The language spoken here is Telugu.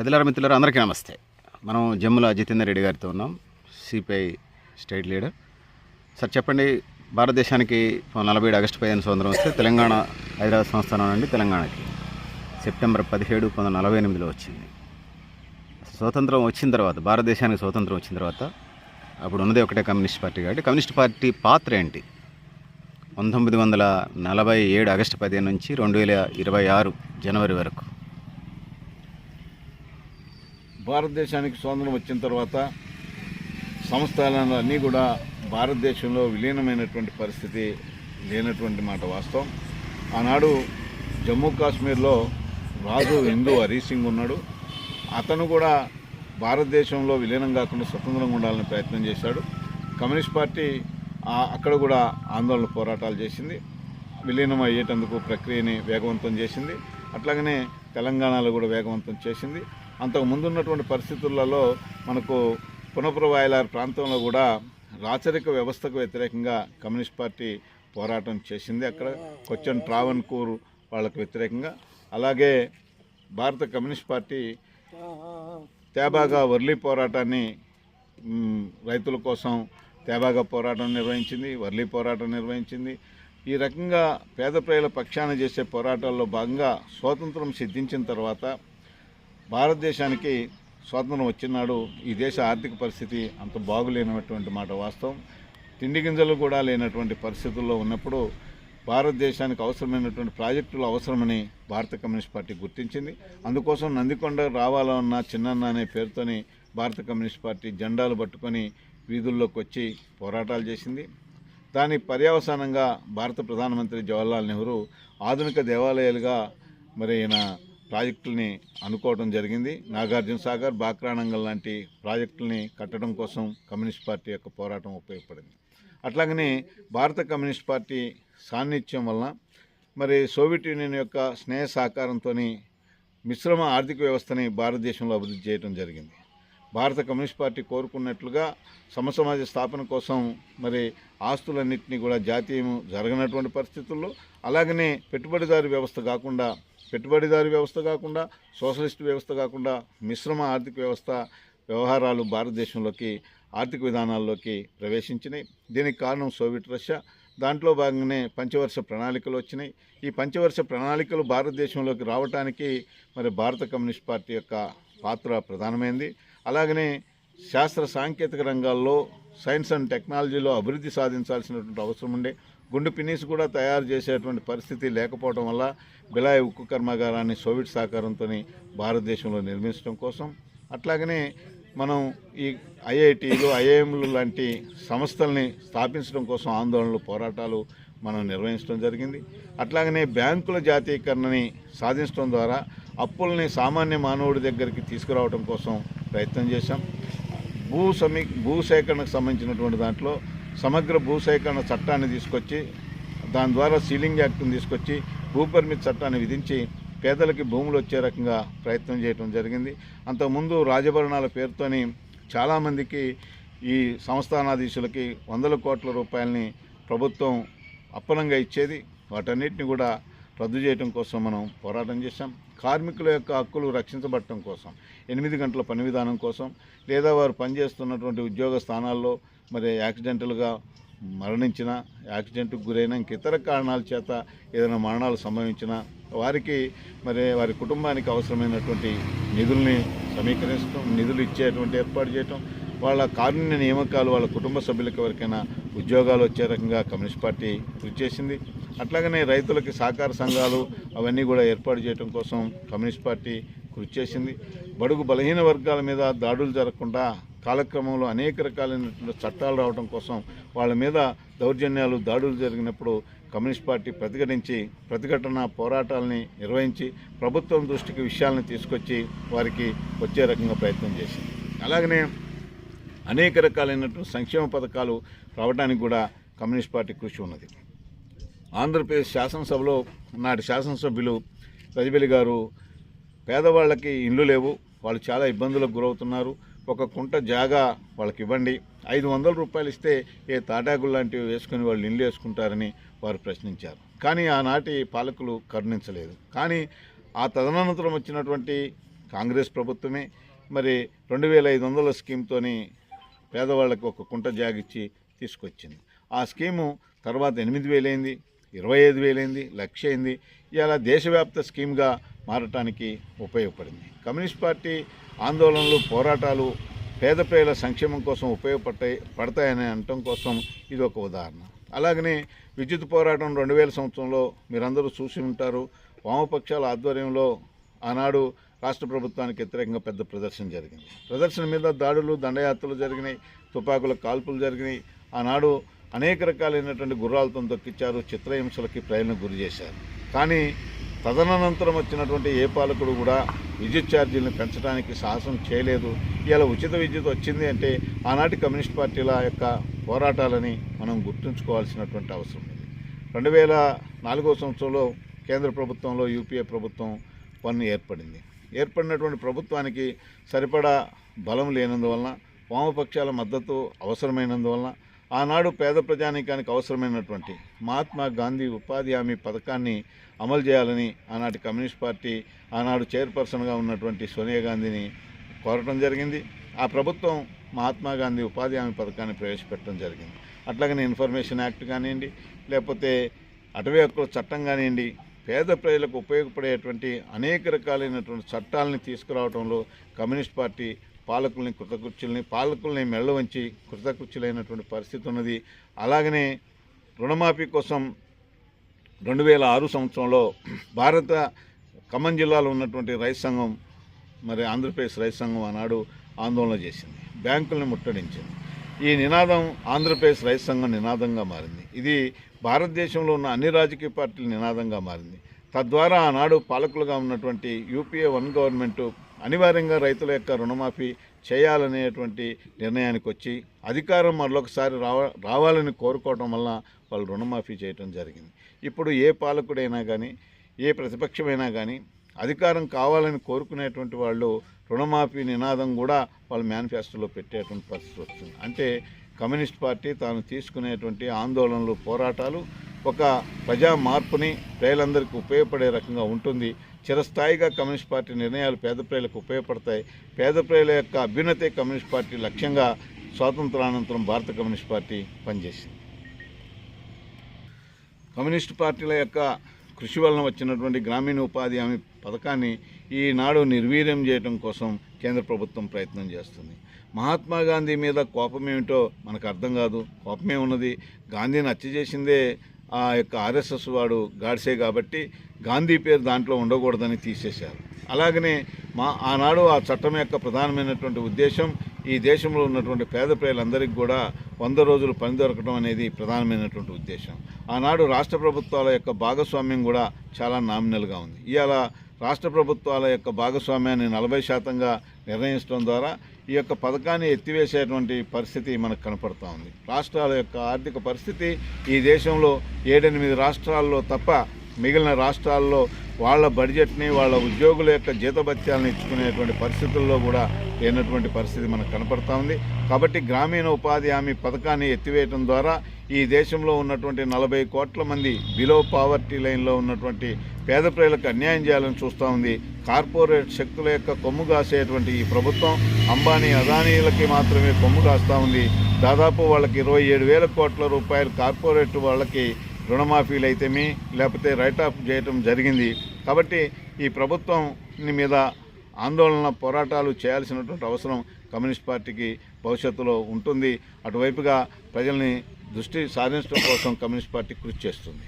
ప్రజలారా మిత్రులారా అందరికీ నమస్తే. మనం జమ్ముల జితేందర్ రెడ్డి గారితో ఉన్నాం, సిపిఐ స్టేట్ లీడర్. సార్ చెప్పండి, భారతదేశానికి 47 ఆగస్టు 15 స్వతంత్రం వస్తే తెలంగాణ హైదరాబాద్ సంస్థానం నుండి తెలంగాణకి సెప్టెంబర్ 17, 1948లో వచ్చింది. స్వతంత్రం వచ్చిన తర్వాత, భారతదేశానికి స్వతంత్రం వచ్చిన తర్వాత అప్పుడు ఉన్నదే ఒకటే కమ్యూనిస్ట్ పార్టీ. కాబట్టి కమ్యూనిస్ట్ పార్టీ పాత్ర ఏంటి? 1947 ఆగస్టు 15 నుంచి 2026 జనవరి వరకు భారతదేశానికి స్వాతంత్రం వచ్చిన తర్వాత సంస్థలన్నీ కూడా భారతదేశంలో విలీనమైనటువంటి పరిస్థితి లేనటువంటి మాట వాస్తవం. ఆనాడు జమ్మూ కాశ్మీర్లో రాజు హిందూ హరీష్ సింగ్ ఉన్నాడు. అతను కూడా భారతదేశంలో విలీనం కాకుండా స్వతంత్రంగా ఉండాలని ప్రయత్నం చేశాడు. కమ్యూనిస్ట్ పార్టీ అక్కడ కూడా ఆందోళన పోరాటాలు చేసింది, విలీనం అయ్యేటందుకు ప్రక్రియని వేగవంతం చేసింది. అట్లాగనే తెలంగాణలో కూడా వేగవంతం చేసింది. అంతకు ముందున్నటువంటి పరిస్థితులలో మనకు పునఃప్రవాయలార్ ప్రాంతంలో కూడా రాచరిక వ్యవస్థకు వ్యతిరేకంగా కమ్యూనిస్ట్ పార్టీ పోరాటం చేసింది. అక్కడ కొచ్చన్ ట్రావెన్కూర్ వాళ్ళకు వ్యతిరేకంగా. అలాగే భారత కమ్యూనిస్ట్ పార్టీ తేబాగా వర్లీ పోరాటాన్ని, రైతుల కోసం తేబాగా పోరాటం నిర్వహించింది, వర్లీ పోరాటం నిర్వహించింది. ఈ రకంగా పేద ప్రజల పక్షాన చేసే పోరాటాల్లో భాగంగా స్వాతంత్రం సిద్ధించిన తర్వాత భారతదేశానికి స్వాతంత్రం వచ్చినాడు ఈ దేశ ఆర్థిక పరిస్థితి అంత బాగులేనటువంటి మాట వాస్తవం. తిండి గింజలు కూడా లేనటువంటి పరిస్థితుల్లో ఉన్నప్పుడు భారతదేశానికి అవసరమైనటువంటి ప్రాజెక్టులు అవసరమని భారత కమ్యూనిస్ట్ పార్టీ గుర్తించింది. అందుకోసం నందికొండ రావాలన్న చిన్నన్న అనే పేరుతోని భారత కమ్యూనిస్ట్ పార్టీ జెండాలు పట్టుకొని వీధుల్లోకి వచ్చి పోరాటాలు చేసింది. దాని పర్యవసానంగా భారత ప్రధానమంత్రి జవహర్లాల్ నెహ్రూ ఆధునిక దేవాలయాలుగా మరి ఈయన ప్రాజెక్టుల్ని అనుకోవడం జరిగింది. నాగార్జున సాగర్, బాక్రానంగల్ లాంటి ప్రాజెక్టుల్ని కట్టడం కోసం కమ్యూనిస్ట్ పార్టీ యొక్క పోరాటం ఉపయోగపడింది. అట్లాగనే భారత కమ్యూనిస్ట్ పార్టీ సాన్నిధ్యం వలన మరి సోవియట్ యూనియన్ యొక్క స్నేహ సహకారంతో మిశ్రమ ఆర్థిక వ్యవస్థని భారతదేశంలో అభివృద్ధి చేయడం జరిగింది. భారత కమ్యూనిస్ట్ పార్టీ కోరుకున్నట్లుగా సమసమాజ స్థాపన కోసం మరి ఆస్తులన్నింటినీ కూడా జాతీయం జరగనటువంటి పరిస్థితుల్లో, అలాగనే పెట్టుబడిదారు వ్యవస్థ కాకుండా సోషలిస్ట్ వ్యవస్థ కాకుండా మిశ్రమ ఆర్థిక వ్యవస్థ వ్యవహారాలు భారతదేశంలోకి ఆర్థిక విధానాల్లోకి ప్రవేశించినాయి. దీనికి కారణం సోవియట్ రష్యా. దాంట్లో భాగంగానే పంచవర్ష ప్రణాళికలు వచ్చినాయి. ఈ పంచవర్ష ప్రణాళికలు భారతదేశంలోకి రావడానికి మరి భారత కమ్యూనిస్ట్ పార్టీ యొక్క పాత్ర ప్రధానమైంది. అలాగనే శాస్త్ర సాంకేతిక రంగాల్లో సైన్స్ అండ్ టెక్నాలజీలో అభివృద్ధి సాధించాల్సినటువంటి అవసరం ఉండే. గుండు పినీస్ కూడా తయారు చేసేటువంటి పరిస్థితి లేకపోవడం వల్ల బిలాయ్ ఉక్కు కర్మాగారాన్ని సోవియట్ సహకారంతో భారతదేశంలో నిర్మించడం కోసం, అట్లాగనే మనం ఈ ఐఐటీలు, ఐఐఎంలు లాంటి సంస్థల్ని స్థాపించడం కోసం ఆందోళనలు, పోరాటాలు మనం నిర్వహించడం జరిగింది. అట్లాగనే బ్యాంకుల జాతీయకరణని సాధించడం ద్వారా అప్పుల్ని సామాన్య మానవుడి దగ్గరికి తీసుకురావడం కోసం ప్రయత్నం చేశాం. భూసేకరణకు సంబంధించినటువంటి దాంట్లో సమగ్ర భూసేకరణ చట్టాన్ని తీసుకొచ్చి, దాని ద్వారా సీలింగ్ యాక్ట్ని తీసుకొచ్చి భూ పరిమితి చట్టాన్ని విధించి పేదలకి భూములు వచ్చే రకంగా ప్రయత్నం చేయడం జరిగింది. అంతకుముందు రాజభరణాల పేరుతోని చాలామందికి ఈ సంస్థానాధీశులకి 100 కోట్ల రూపాయలని ప్రభుత్వం అప్పనంగా ఇచ్చేది. వాటన్నిటిని కూడా రద్దు చేయడం కోసం మనం పోరాటం చేశాం. కార్మికుల యొక్క హక్కులు రక్షించబడటం కోసం, 8 గంటల పని విధానం కోసం, లేదా వారు పనిచేస్తున్నటువంటి ఉద్యోగ స్థానాల్లో మరి యాక్సిడెంటల్గా మరణించినా, యాక్సిడెంట్కు గురైన ఇతర కారణాల చేత ఏదైనా మరణాలు సంభవించినా వారికి మరి వారి కుటుంబానికి అవసరమైనటువంటి నిధుల్ని సమీకరించడం, నిధులు ఇచ్చేటువంటి ఏర్పాటు చేయటం, వాళ్ళ కారుణ్య నియామకాలు వాళ్ళ కుటుంబ సభ్యులకు ఎవరికైనా ఉద్యోగాలు వచ్చే రకంగా కమ్యూనిస్ట్ పార్టీ కృషి చేసింది. అట్లాగనే రైతులకి సహకార సంఘాలు అవన్నీ కూడా ఏర్పాటు చేయడం కోసం కమ్యూనిస్ట్ పార్టీ కృషి చేసింది. బడుగు బలహీన వర్గాల మీద దాడులు జరగకుండా కాలక్రమంలో అనేక రకాలైనటువంటి చట్టాలు రావడం కోసం, వాళ్ళ మీద దౌర్జన్యాలు, దాడులు జరిగినప్పుడు కమ్యూనిస్ట్ పార్టీ ప్రతిఘటన పోరాటాలని నిర్వహించి ప్రభుత్వం దృష్టికి విషయాలను తీసుకొచ్చి వారికి వచ్చే రకంగా ప్రయత్నం చేసింది. అలాగనే అనేక రకాలైనటువంటి సంక్షేమ పథకాలు రావడానికి కూడా కమ్యూనిస్ట్ పార్టీ కృషి ఉన్నది. ఆంధ్రప్రదేశ్ శాసనసభలో నాటి శాసనసభ్యులు రజబెలి గారు, పేదవాళ్ళకి ఇండ్లు లేవు, వాళ్ళు చాలా ఇబ్బందులకు గురవుతున్నారు, ఒక కుంట జాగా వాళ్ళకి ఇవ్వండి, 500 రూపాయలు ఇస్తే ఏ తాటాకులు లాంటివి వేసుకుని వాళ్ళు ఇండ్లు వేసుకుంటారని వారు ప్రశ్నించారు. కానీ ఆనాటి పాలకులు కరుణించలేదు. కానీ ఆ తదనంతరం వచ్చినటువంటి కాంగ్రెస్ ప్రభుత్వమే. మరి 2500 స్కీమ్తోని పేదవాళ్ళకి ఒక కుంట జాగిచ్చి తీసుకొచ్చింది. ఆ స్కీము తర్వాత 8000 అయింది, 25,000 అయింది, 1,00,000 అయింది. ఇలా దేశవ్యాప్త స్కీమ్గా మారటానికి ఉపయోగపడింది. కమ్యూనిస్ట్ పార్టీ ఆందోళనలు, పోరాటాలు పేద ప్రజల సంక్షేమం కోసం పడతాయని అనటం కోసం ఇది ఒక ఉదాహరణ. అలాగనే విద్యుత్ పోరాటం 2000 సంవత్సరంలో మీరందరూ చూసి ఉంటారు. వామపక్షాల ఆధ్వర్యంలో ఆనాడు రాష్ట్ర ప్రభుత్వానికి వ్యతిరేకంగా పెద్ద ప్రదర్శన జరిగింది. ప్రదర్శన మీద దాడులు, దండయాత్రలు జరిగినాయి, తుపాకుల కాల్పులు జరిగినాయి. ఆనాడు అనేక రకాలైనటువంటి గుర్రాలతో తొక్కిచ్చారు, చిత్రహింసలకి ప్రజలను గురి చేశారు. కానీ తదనంతరం వచ్చినటువంటి ఏ పాలకుడు కూడా విద్యుత్ ఛార్జీలను పెంచడానికి సాహసం చేయలేదు. ఇలా ఉచిత విద్యుత్ వచ్చింది అంటే ఆనాటి కమ్యూనిస్ట్ పార్టీల యొక్క పోరాటాలని మనం గుర్తుంచుకోవాల్సినటువంటి అవసరం ఉంది. 2004 సంవత్సరంలో కేంద్ర ప్రభుత్వంలో యూపీఏ ప్రభుత్వం పన్ను ఏర్పడినటువంటి ప్రభుత్వానికి సరిపడా బలం లేనందువలన, వామపక్షాల మద్దతు అవసరమైనందువలన ఆనాడు పేద ప్రజానీకానికి అవసరమైనటువంటి మహాత్మా గాంధీ ఉపాధి హామీ పథకాన్ని అమలు చేయాలని ఆనాటి కమ్యూనిస్ట్ పార్టీ ఆనాడు చైర్పర్సన్గా ఉన్నటువంటి సోనియా గాంధీని కోరటం జరిగింది. ఆ ప్రభుత్వం మహాత్మా గాంధీ ఉపాధి హామీ పథకాన్ని ప్రవేశపెట్టడం జరిగింది. అట్లాగనే ఇన్ఫర్మేషన్ యాక్ట్ కానివ్వండి, లేకపోతే అటవీ హక్కుల చట్టం కానివ్వండి, పేద ప్రజలకు ఉపయోగపడేటువంటి అనేక రకాలైనటువంటి చట్టాలని తీసుకురావడంలో కమ్యూనిస్ట్ పార్టీ పాలకుల్ని మెళ్ళ వంచి కృతకృత్యులైనటువంటి పరిస్థితి ఉన్నది. అలాగనే రుణమాఫీ కోసం 2006 సంవత్సరంలో భారత ఖమ్మం జిల్లాలో ఉన్నటువంటి రైతు సంఘం, మరి ఆంధ్రప్రదేశ్ రైతు సంఘం ఆనాడు ఆందోళన చేసింది, బ్యాంకుల్ని ముట్టడించింది. ఈ నినాదం ఆంధ్రప్రదేశ్ రైతు సంఘం నినాదంగా మారింది. ఇది భారతదేశంలో ఉన్న అన్ని రాజకీయ పార్టీల నినాదంగా మారింది. తద్వారా ఆనాడు పాలకులుగా ఉన్నటువంటి యూపీఏ 1 గవర్నమెంటు అనివార్యంగా రైతుల యొక్క రుణమాఫీ చేయాలనేటువంటి నిర్ణయానికి వచ్చి అధికారం మరొకసారి రావాలని కోరుకోవడం వల్ల వాళ్ళు రుణమాఫీ చేయడం జరిగింది. ఇప్పుడు ఏ పాలకుడైనా కానీ, ఏ ప్రతిపక్షమైనా కానీ అధికారం కావాలని కోరుకునేటువంటి వాళ్ళు రుణమాఫీ నినాదం కూడా వాళ్ళ మేనిఫెస్టోలో పెట్టేటువంటి పరిస్థితి వస్తుంది. అంటే కమ్యూనిస్ట్ పార్టీ తాను తీసుకునేటువంటి ఆందోళనలు, పోరాటాలు ఒక ప్రజా మార్పుని ప్రజలందరికీ ఉపయోగపడే రకంగా ఉంటుంది. చిరస్థాయిగా కమ్యూనిస్ట్ పార్టీ నిర్ణయాలు పేద ప్రజలకు ఉపయోగపడతాయి. పేద ప్రజల యొక్క అభ్యున్నతే కమ్యూనిస్ట్ పార్టీ లక్ష్యంగా స్వాతంత్రానంతరం భారత కమ్యూనిస్ట్ పార్టీ పనిచేసింది. కమ్యూనిస్ట్ పార్టీల యొక్క కృషి వలన వచ్చినటువంటి గ్రామీణ ఉపాధి హామీ పథకాన్ని ఈనాడు నిర్వీర్యం చేయడం కోసం కేంద్ర ప్రభుత్వం ప్రయత్నం చేస్తుంది. మహాత్మా గాంధీ మీద కోపమేమిటో మనకు అర్థం కాదు. కోపమే ఉన్నది. గాంధీని హత్య చేసిందే ఆ యొక్క ఆర్ఎస్ఎస్ వాడు గాడ్సే కాబట్టి గాంధీ పేరు దాంట్లో ఉండకూడదని తీసేశారు. అలాగనే ఆనాడు ఆ చట్టం యొక్క ప్రధానమైనటువంటి ఉద్దేశం ఈ దేశంలో ఉన్నటువంటి పేద ప్రజలందరికీ కూడా 100 రోజులు పని దొరకడం అనేది ప్రధానమైనటువంటి ఉద్దేశం. ఆనాడు రాష్ట్ర ప్రభుత్వాల యొక్క భాగస్వామ్యం కూడా చాలా నామినల్గా ఉంది. ఇవాళ రాష్ట్ర ప్రభుత్వాల యొక్క భాగస్వామ్యాన్ని 40% నిర్ణయించడం ద్వారా ఈ యొక్క పథకాన్ని ఎత్తివేసేటువంటి పరిస్థితి మనకు కనపడుతూ ఉంది. రాష్ట్రాల యొక్క ఆర్థిక పరిస్థితి ఈ దేశంలో 7-8 రాష్ట్రాల్లో తప్ప మిగిలిన రాష్ట్రాల్లో వాళ్ళ బడ్జెట్ని, వాళ్ళ ఉద్యోగుల యొక్క జీతభత్యాలను ఇచ్చుకునేటువంటి పరిస్థితుల్లో కూడా లేనటువంటి పరిస్థితి మనకు కనపడుతూ ఉంది. కాబట్టి గ్రామీణ ఉపాధి హామీ పథకాన్ని ఎత్తివేయడం ద్వారా ఈ దేశంలో ఉన్నటువంటి 40 కోట్ల మంది బిలో పావర్టీ లైన్లో ఉన్నటువంటి పేద ప్రజలకు అన్యాయం చేయాలని చూస్తూ ఉంది. కార్పొరేట్ శక్తుల యొక్క కొమ్ము కాసేటువంటి ఈ ప్రభుత్వం అంబానీ, అదానీలకి మాత్రమే కొమ్ము కాస్తూ ఉంది. దాదాపు వాళ్ళకి 27,000 కోట్ల రూపాయలు కార్పొరేట్ వాళ్ళకి రుణమాఫీలు అయితేమి లేకపోతే రైట్ ఆఫ్ చేయటం జరిగింది. కాబట్టి ఈ ప్రభుత్వం మీద ఆందోళన, పోరాటాలు చేయాల్సినటువంటి అవసరం కమ్యూనిస్ట్ పార్టీకి భవిష్యత్తులో ఉంటుంది. అటువైపుగా ప్రజల్ని దృష్టి సారించడం కోసం కమ్యూనిస్ట్ పార్టీ కృషి చేస్తుంది.